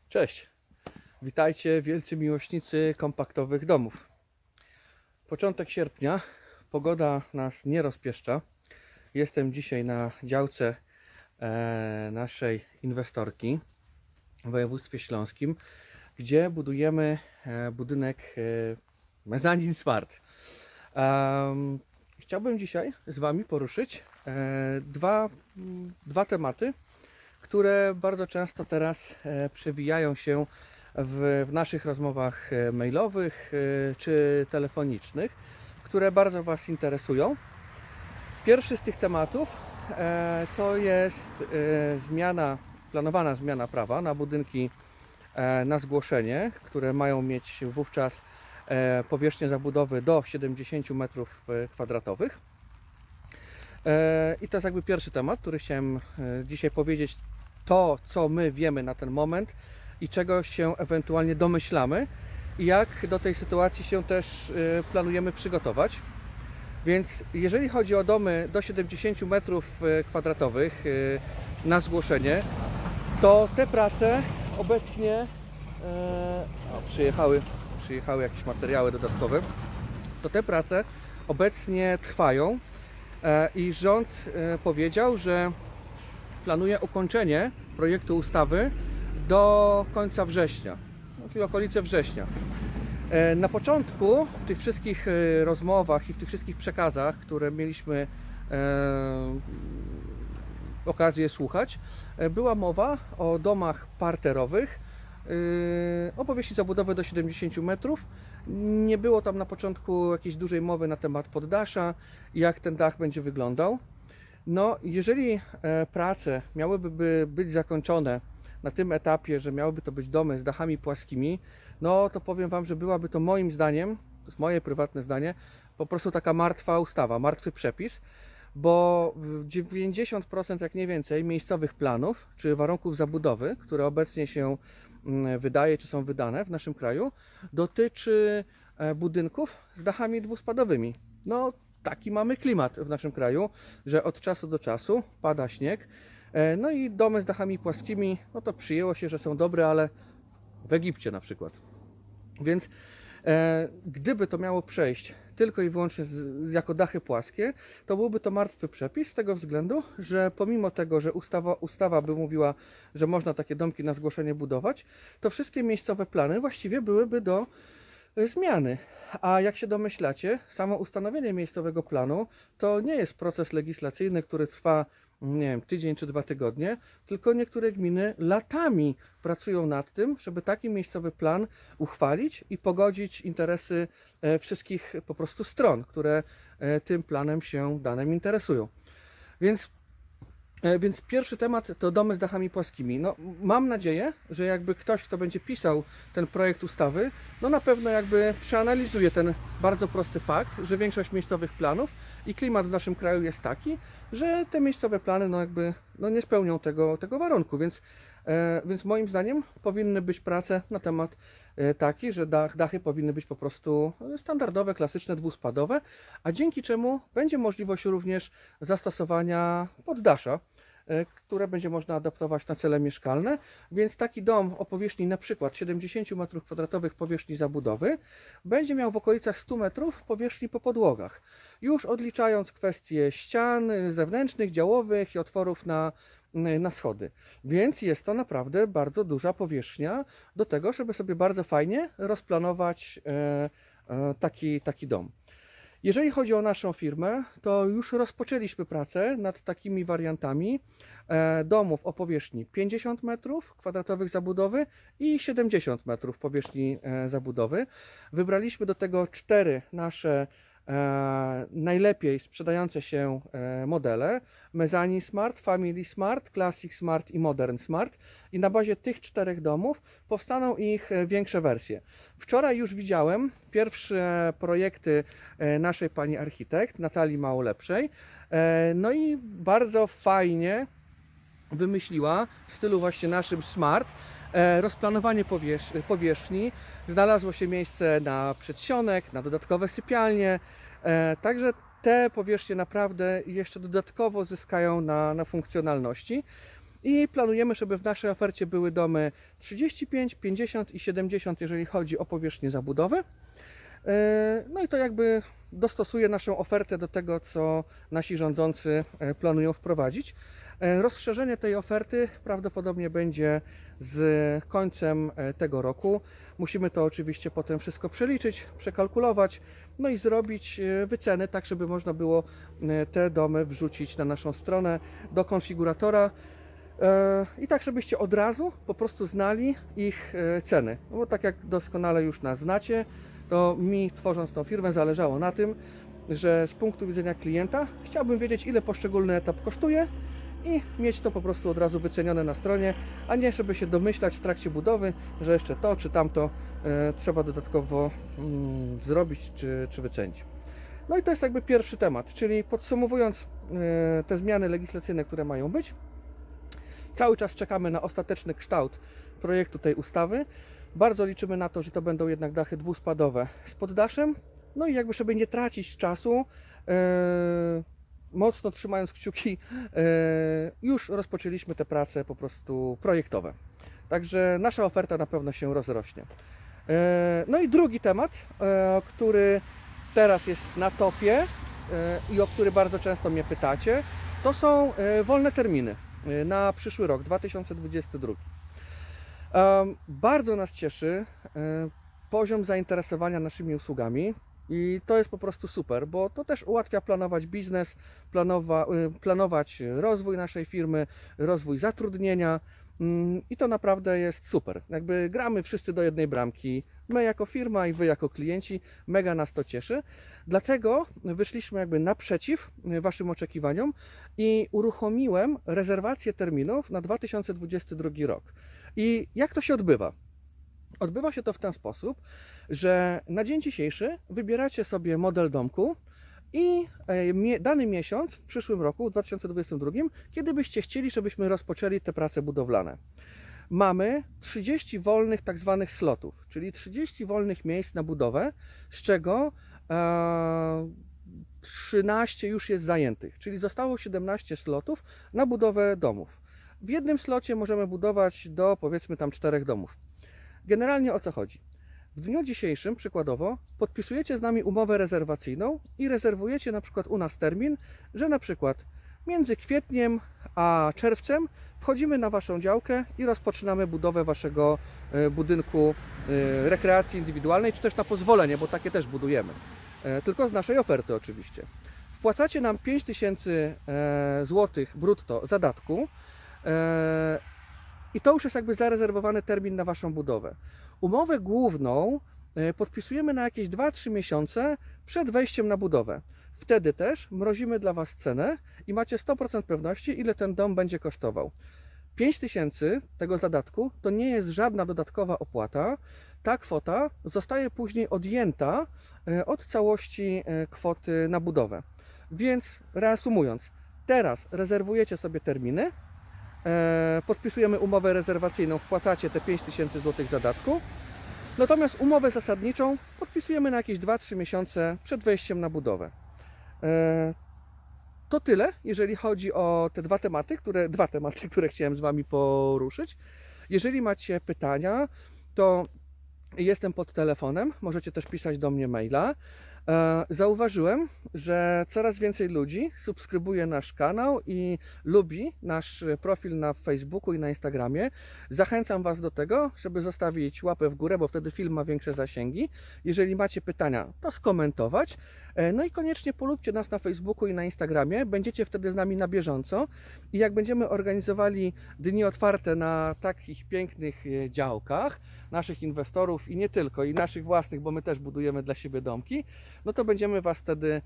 Cześć, witajcie wielcy miłośnicy kompaktowych domów. Początek sierpnia, pogoda nas nie rozpieszcza. Jestem dzisiaj na działce naszej inwestorki w województwie śląskim, gdzie budujemy budynek Mezanin Smart. Chciałbym dzisiaj z Wami poruszyć dwa tematy, które bardzo często teraz przewijają się w naszych rozmowach mailowych czy telefonicznych, które bardzo Was interesują. Pierwszy z tych tematów to jest planowana zmiana prawa na budynki na zgłoszenie, które mają mieć wówczas powierzchnię zabudowy do 70 m2. I to jest jakby pierwszy temat, który chciałem dzisiaj powiedzieć, to co my wiemy na ten moment i czego się ewentualnie domyślamy i jak do tej sytuacji się też planujemy przygotować. Więc jeżeli chodzi o domy do 70 m2 na zgłoszenie, to te prace obecnie przyjechały jakieś materiały dodatkowe, to te prace obecnie trwają i rząd powiedział, że planuje ukończenie projektu ustawy do końca września, czyli okolice września. Na początku w tych wszystkich rozmowach i w tych wszystkich przekazach, które mieliśmy okazję słuchać, była mowa o domach parterowych o powierzchni zabudowy do 70 metrów. Nie było tam na początku jakiejś dużej mowy na temat poddasza i jak ten dach będzie wyglądał. No, jeżeli prace miałyby być zakończone na tym etapie, że miałyby to być domy z dachami płaskimi, no to powiem Wam, że byłaby to moim zdaniem, to jest moje prywatne zdanie, po prostu taka martwa ustawa, martwy przepis, bo 90% jak nie więcej miejscowych planów czy warunków zabudowy, które obecnie się wydaje czy są wydane w naszym kraju, dotyczy budynków z dachami dwuspadowymi. No, taki mamy klimat w naszym kraju, że od czasu do czasu pada śnieg. No i domy z dachami płaskimi, no to przyjęło się, że są dobre, ale w Egipcie na przykład. Więc gdyby to miało przejść tylko i wyłącznie jako dachy płaskie, to byłby to martwy przepis z tego względu, że pomimo tego, że ustawa by mówiła, że można takie domki na zgłoszenie budować, to wszystkie miejscowe plany właściwie byłyby do zmiany. A jak się domyślacie, samo ustanowienie miejscowego planu to nie jest proces legislacyjny, który trwa, nie wiem, tydzień czy 2 tygodnie, tylko niektóre gminy latami pracują nad tym, żeby taki miejscowy plan uchwalić i pogodzić interesy wszystkich po prostu stron, które tym planem się danym interesują. Więc pierwszy temat to domy z dachami płaskimi. No, mam nadzieję, że jakby ktoś, kto będzie pisał ten projekt ustawy, no na pewno jakby przeanalizuje ten bardzo prosty fakt, że większość miejscowych planów i klimat w naszym kraju jest taki, że te miejscowe plany nie spełnią tego warunku, więc moim zdaniem powinny być prace na temat taki, że dachy powinny być po prostu standardowe, klasyczne, dwuspadowe, a dzięki czemu będzie możliwość również zastosowania poddasza, które będzie można adaptować na cele mieszkalne, więc taki dom o powierzchni na przykład 70 m2 powierzchni zabudowy będzie miał w okolicach 100 metrów powierzchni po podłogach. Już odliczając kwestie ścian zewnętrznych, działowych i otworów na schody. Więc jest to naprawdę bardzo duża powierzchnia do tego, żeby sobie bardzo fajnie rozplanować taki dom. Jeżeli chodzi o naszą firmę, to już rozpoczęliśmy pracę nad takimi wariantami domów o powierzchni 50 m2 zabudowy i 70 metrów powierzchni zabudowy. Wybraliśmy do tego 4 nasze najlepiej sprzedające się modele: Mezanin Smart, Family Smart, Classic Smart i Modern Smart, i na bazie tych 4 domów powstaną ich większe wersje. Wczoraj już widziałem pierwsze projekty naszej pani architekt Natalii Małolepszej, no i bardzo fajnie wymyśliła w stylu właśnie naszym Smart rozplanowanie powierzchni. Znalazło się miejsce na przedsionek, na dodatkowe sypialnie, także te powierzchnie naprawdę jeszcze dodatkowo zyskają na funkcjonalności. I planujemy, żeby w naszej ofercie były domy 35, 50 i 70, jeżeli chodzi o powierzchnię zabudowy. No i to jakby dostosuje naszą ofertę do tego, co nasi rządzący planują wprowadzić. Rozszerzenie tej oferty prawdopodobnie będzie z końcem tego roku. Musimy to oczywiście potem wszystko przeliczyć, przekalkulować, no i zrobić wyceny, tak żeby można było te domy wrzucić na naszą stronę do konfiguratora i tak, żebyście od razu po prostu znali ich ceny. No bo tak jak doskonale już nas znacie, to mi, tworząc tą firmę, zależało na tym, że z punktu widzenia klienta chciałbym wiedzieć, ile poszczególny etap kosztuje i mieć to po prostu od razu wycenione na stronie, a nie żeby się domyślać w trakcie budowy, że jeszcze to czy tamto trzeba dodatkowo zrobić czy wycenić. No i to jest jakby pierwszy temat, czyli podsumowując te zmiany legislacyjne, które mają być, cały czas czekamy na ostateczny kształt projektu tej ustawy. Bardzo liczymy na to, że to będą jednak dachy dwuspadowe z poddaszem. No i jakby, żeby nie tracić czasu, mocno trzymając kciuki, już rozpoczęliśmy te prace po prostu projektowe. Także nasza oferta na pewno się rozrośnie. No i drugi temat, który teraz jest na topie i o który bardzo często mnie pytacie, to są wolne terminy na przyszły rok, 2022. Bardzo nas cieszy poziom zainteresowania naszymi usługami i to jest po prostu super, bo to też ułatwia planować biznes, planować rozwój naszej firmy, rozwój zatrudnienia i to naprawdę jest super. Jakby gramy wszyscy do jednej bramki, my jako firma i wy jako klienci, mega nas to cieszy. Dlatego wyszliśmy jakby naprzeciw waszym oczekiwaniom i uruchomiłem rezerwację terminów na 2022 rok. I jak to się odbywa? Odbywa się to w ten sposób, że na dzień dzisiejszy wybieracie sobie model domku i dany miesiąc w przyszłym roku, w 2022, kiedy byście chcieli, żebyśmy rozpoczęli te prace budowlane. Mamy 30 wolnych tak zwanych slotów, czyli 30 wolnych miejsc na budowę, z czego 13 już jest zajętych, czyli zostało 17 slotów na budowę domów. W jednym slocie możemy budować do, powiedzmy, tam 4 domów. Generalnie o co chodzi? W dniu dzisiejszym, przykładowo, podpisujecie z nami umowę rezerwacyjną i rezerwujecie na przykład u nas termin, że na przykład między kwietniem a czerwcem wchodzimy na waszą działkę i rozpoczynamy budowę waszego budynku rekreacji indywidualnej, czy też na pozwolenie, bo takie też budujemy. Tylko z naszej oferty oczywiście. Wpłacacie nam 5000 zł brutto zadatku i to już jest jakby zarezerwowany termin na waszą budowę. Umowę główną podpisujemy na jakieś 2-3 miesiące przed wejściem na budowę. Wtedy też mrozimy dla was cenę i macie 100% pewności, ile ten dom będzie kosztował. 5000 tego zadatku to nie jest żadna dodatkowa opłata. Ta kwota zostaje później odjęta od całości kwoty na budowę. Więc reasumując, teraz rezerwujecie sobie terminy, podpisujemy umowę rezerwacyjną, wpłacacie te 5000 zł zadatku, natomiast umowę zasadniczą podpisujemy na jakieś 2-3 miesiące przed wejściem na budowę. To tyle, jeżeli chodzi o te dwa tematy, które chciałem z wami poruszyć. Jeżeli macie pytania, to jestem pod telefonem, możecie też pisać do mnie maila. Zauważyłem, że coraz więcej ludzi subskrybuje nasz kanał i lubi nasz profil na Facebooku i na Instagramie. Zachęcam was do tego, żeby zostawić łapę w górę, bo wtedy film ma większe zasięgi. Jeżeli macie pytania, to skomentować. No i koniecznie polubcie nas na Facebooku i na Instagramie, będziecie wtedy z nami na bieżąco i jak będziemy organizowali dni otwarte na takich pięknych działkach naszych inwestorów i nie tylko, i naszych własnych, bo my też budujemy dla siebie domki, no to będziemy was wtedy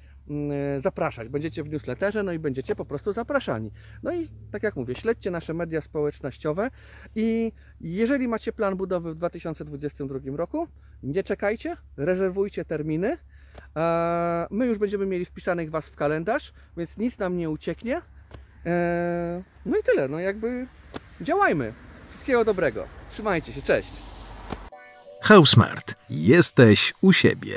zapraszać. Będziecie w newsletterze, no i będziecie po prostu zapraszani. No i tak jak mówię, śledźcie nasze media społecznościowe i jeżeli macie plan budowy w 2022 roku, nie czekajcie, rezerwujcie terminy. My już będziemy mieli wpisanych was w kalendarz, więc nic nam nie ucieknie. No i tyle, no jakby działajmy. Wszystkiego dobrego. Trzymajcie się, cześć. Housmart. Jesteś u siebie.